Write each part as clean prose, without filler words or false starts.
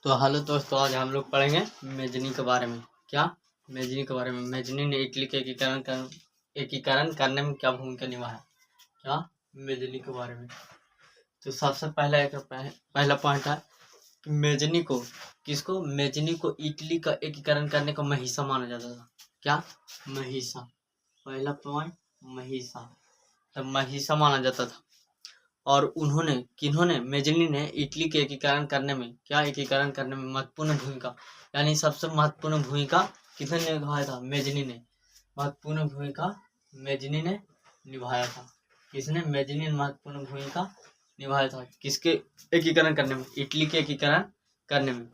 तो हेलो दोस्तों, आज हम लोग पढ़ेंगे मेजनी के बारे में। क्या? मेजनी के बारे में। मेजनी ने इटली के एकीकरण करने में क्या भूमिका निभाया? क्या? मेजनी के बारे में। तो सबसे पहला पॉइंट है कि मेजनी को इटली का एकीकरण करने का महिसा माना जाता था। क्या? महिसा। पहला पॉइंट महिसा, तब महिसा माना जाता था। और किन्होंने मेजनी ने इटली के एकीकरण करने में महत्वपूर्ण भूमिका, यानी सबसे महत्वपूर्ण भूमिका किसने निभाया था? मेजनी ने। महत्वपूर्ण भूमिका मेजनी ने निभाया था। किसने? मेजनी ने महत्वपूर्ण भूमिका निभाया था। किसके एकीकरण करने में? इटली के एकीकरण करने में।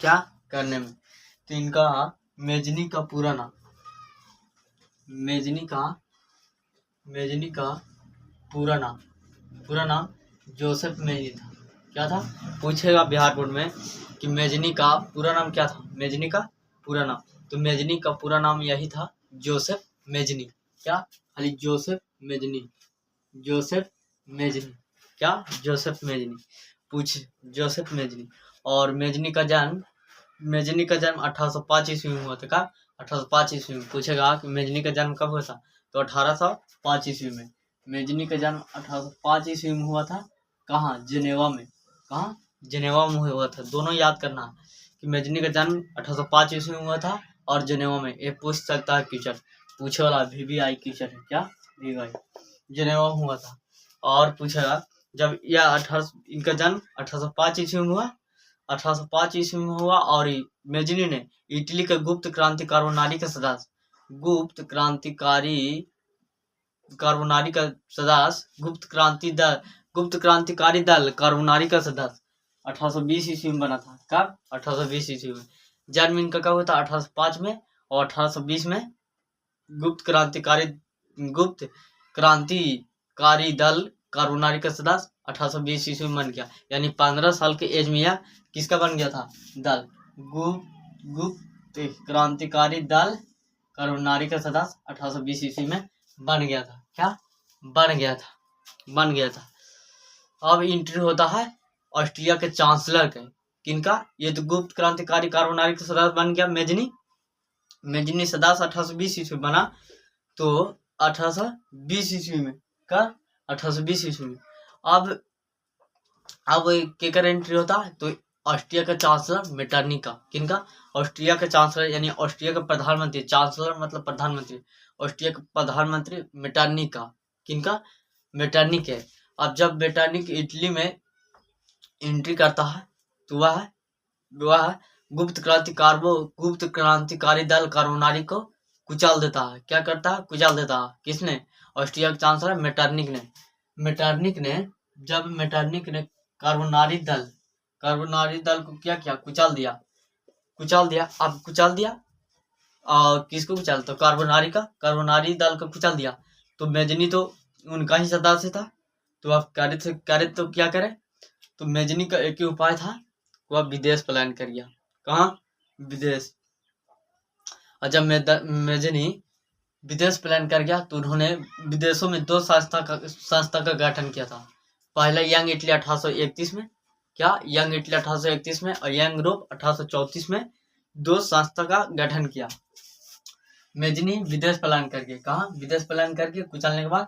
क्या करने में? तो इनका मेजनी का पूरा नाम पूरा नाम जोसेफ मेजनी था। क्या था? पूछेगा बिहार बोर्ड में कि मेजनी का पूरा नाम क्या था? मेजनी का पूरा नाम, तो मेजनी का पूरा नाम यही था, जोसेफ मेजनी। क्या? खाली जोसेफ मेजनी। क्या? Joseph Mazzini. Joseph Mazzini. और मेजनी का जन्म 1805 ईस्वी में हुआ था। का 1805 ईस्वी में। पूछेगा कि मेजनी का जन्म कब हुआ था? तो 1805 ईस्वी में। मेजनी का जन्म 1805 ईस्वी में हुआ था। कहाँ? जिनेवा में। कहाँ? जिनेवा में हुआ था। दोनों याद करना कि मेजनी का जन्म 1805 ईस्वी में हुआ था और जिनेवा में। ये पूछ सकता है टीचर, पूछे वाला VVI टीचर है। क्या? VVI। जिनेवा में हुआ था। और पूछेगा जब यह इनका जन्म 1805 ईस्वी में हुआ। 1805 ईस्वी में हुआ और मेजनी ने इटली के गुप्त क्रांतिकारी का सदस्य गुप्त क्रांतिकारी दल कार्बोनारी का सदस्य 1820 ईस्वी में बना था। कब? 1820 ईस्वी में। जन्म इनका कब हुआ था? 1805 में। और 1820 में गुप्त क्रांतिकारी दल कार्बोनारी का सदस्य 1820 ईस्वी में बन गया। यानी 15 साल के एज में यह किसका बन गया था? दल गुप्त क्रांतिकारी दल कार्बोनारी का सदस्य 1820 ईस्वी में बन गया था। क्या? बन गया था। अब इंट्री होता है ऑस्ट्रिया के चांसलर के। किनका? ये तो गुप्त क्रांतिकारी कार्बोनारी का सदस्य बन गया मेजनी सदस्य 1820 ईस्वी में बना। तो 1820 ईस्वी में। का 1820 ईस्वी में। अब केकर एंट्री होता है? तो ऑस्ट्रिया का चांसलर मेटरनिख का। किनका? ऑस्ट्रिया का चांसलर यानी ऑस्ट्रिया का प्रधानमंत्री। चांसलर मतलब प्रधानमंत्री। ऑस्ट्रिया का प्रधानमंत्री मेटरनिख का। किनका? मेटरनिख है। अब जब मेटरनिख इटली में एंट्री करता है तो वह गुप्त क्रांतिकारी दल कार्बोनारी को कुचल देता है। क्या करता है? कुचल देता है। किसने? ऑस्ट्रिया के चांसलर मेटरनिख ने। जब मेटरनिख ने कार्बोनारी दल को क्या किया? कुचल दिया। अब कुचल दिया और किसको कुचल? तो कार्बोनारी दल को कुचल दिया। तो मेजनी तो उनका ही सदस्य था। तो अब करे तो क्या करे? तो मेजनी का एक ही उपाय था, वह विदेश पलायन कर गया। कहाँ? विदेश। और जब मेजनी विदेश प्लान कर गया तो उन्होंने विदेशों में 2 संस्था का गठन किया था। पहला यंग इटली 1831 में। क्या? यंग इटली 1831 में और यंग यूरोप 1834 में 2 संस्था का गठन किया। मेजनी विदेश प्लान करके। कहा? विदेश प्लान करके कुचलने के बाद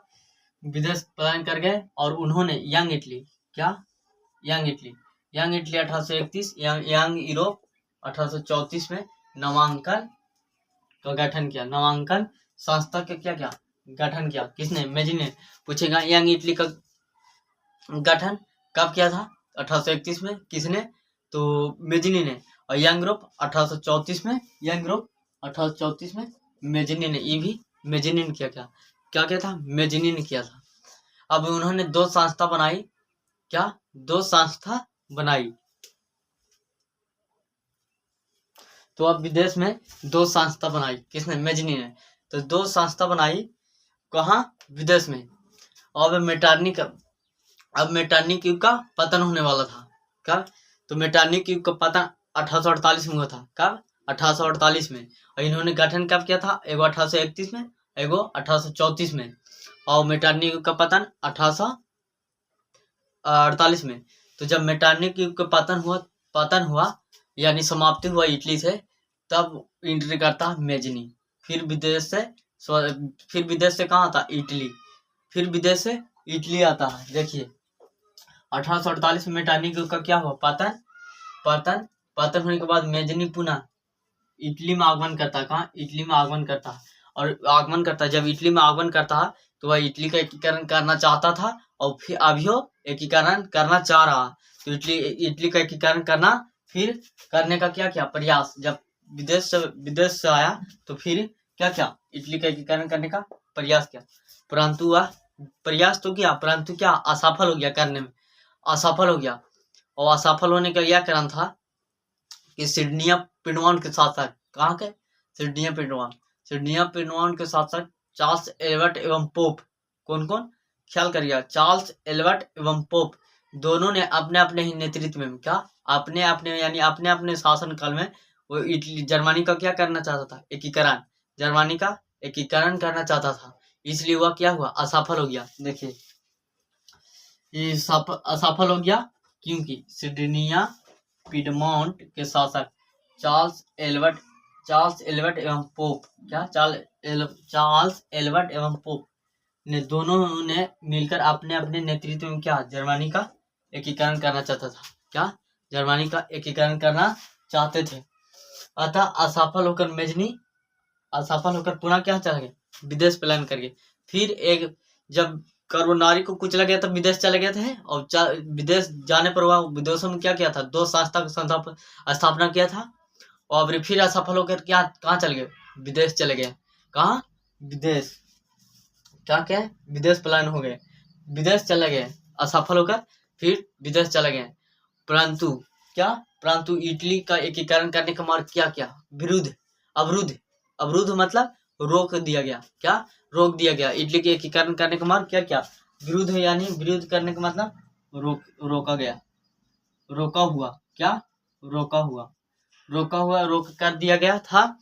विदेश प्लान कर गए और उन्होंने यंग इटली। क्या? यंग इटली 1831, यंग यूरोप 1834 में नामांकन का गठन किया। नामांकन संस्था के क्या गठन किया? किसने? मेजनी ने। पूछेगा यंग इटली का गठन कब किया था? 1831 में। किसने? तो मेजनी ने। और यंग यूरोप 1834 में मेजनी ने। ये भी मेजनी ने क्या था? मेजनी ने किया था। अब उन्होंने 2 संस्था बनाई। क्या? 2 संस्था बनाई। तो अब विदेश में 2 संस्था बनाई। किसने? मेजनी ने। तो 2 संस्था बनाई। कहाँ? विदेश में। अब मेटरनिख युग का पतन होने वाला था। कब? तो मेटरनिख युग का पतन 1848 में हुआ था। कब? 1848 में। और इन्होंने गठन कब किया था? एगो 1831 में, एगो 1834 में। और मेटरनिख युग का पतन 1848 में। तो जब मेटरनिख युग का पतन हुआ पतन हुआ यानी समाप्ति हुआ इटली से, तब एंट्री करता मेजनी। फिर विदेश से कहाँ आता? इटली। फिर विदेश से इटली आता है। देखिए 1848 में मेटर्निका का क्या हुआ? पतन होने के बाद मेजनी पुनः इटली में आगमन करता है। कहाँ? इटली में आगमन करता है। और आगमन करता है, जब इटली में आगमन करता है तो वह इटली का एकीकरण करना चाहता था और फिर अभी वो एकीकरण करना चाह रहा है। तो इटली का एकीकरण करना, फिर करने का क्या क्या प्रयास, जब विदेश से आया तो फिर क्या इटली का एकीकरण करने का प्रयास किया, परंतु वह प्रयास तो किया परंतु क्या असफल हो गया, करने में असफल हो गया। और असफल होने का यह कारण था कि सिडनिया पिडमॉन के साथ साथ, कहाँ के? सिडनिया पिडमॉन के साथ साथ चार्ल्स एल्बर्ट एवं पोप, कौन कौन? ख्याल करिए, चार्ल्स एल्बर्ट एवं पोप दोनों ने अपने अपने ही नेतृत्व में, क्या अपने अपने यानी अपने अपने शासन काल में वो इटली जर्मनी का क्या करना चाहता था? एकीकरण, जर्मनी का एकीकरण करना चाहता था। इसलिए वह क्या हुआ? असफल हो गया। देखिए ये असफल हो गया क्योंकि सिडनिया पिडमॉन्ट के शासक चार्ल्स एल्बर्ट एवं पोप, क्या चार्ल्स एल्बर्ट एवं पोप ने दोनों ने मिलकर अपने अपने नेतृत्व में क्या जर्मनी का एकीकरण करना चाहता था। क्या जर्मनी का एकीकरण करना चाहते थे। अतः असफल होकर पुनः क्या चला गया? विदेश प्लान करके। फिर एक जब कर्बोनारी को कुचला गया तब विदेश चले गए थे, और विदेश जाने पर वह विदेशों में क्या किया था? 2 संस्था का स्थापना किया था। और फिर असफल होकर क्या कहाँ चले गए? विदेश चले गए। कहाँ? विदेश। क्या विदेश प्लान हो गए, विदेश चले गए असफल होकर, फिर विदेश चले गए। परंतु इटली का एकीकरण करने का मार्ग क्या? अवरुद्ध मतलब रोक दिया गया। क्या? रोक दिया गया। इटली के एकीकरण करने का मार्ग क्या? विरुद्ध है, यानी विरुद्ध करने का मतलब रोका गया, रोका हुआ। क्या? रोक कर दिया गया था,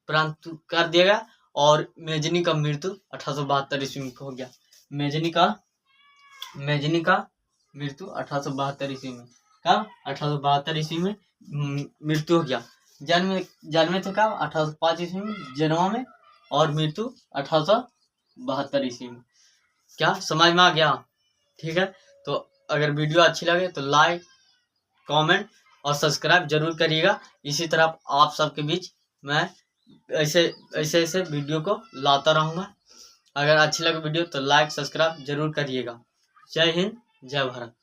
परंतु कर दिया गया। और मेजनी का मृत्यु 1872 ईस्वी में हो गया। मेजनी का मृत्यु 1872 ईस्वी में, कब? 1872 ईस्वी में मृत्यु हो गया। जन्मे थे कब? 1805 ईस्वी में जनवा में, और मृत्यु 1872 ईस्वी में। क्या समझ में आ गया? ठीक है, तो अगर वीडियो अच्छी लगे तो लाइक, कमेंट और सब्सक्राइब जरूर करिएगा। इसी तरह आप सबके बीच मैं ऐसे वीडियो को लाता रहूँगा। अगर अच्छी लगे वीडियो तो लाइक, सब्सक्राइब जरूर करिएगा। जय हिंद, जय भारत।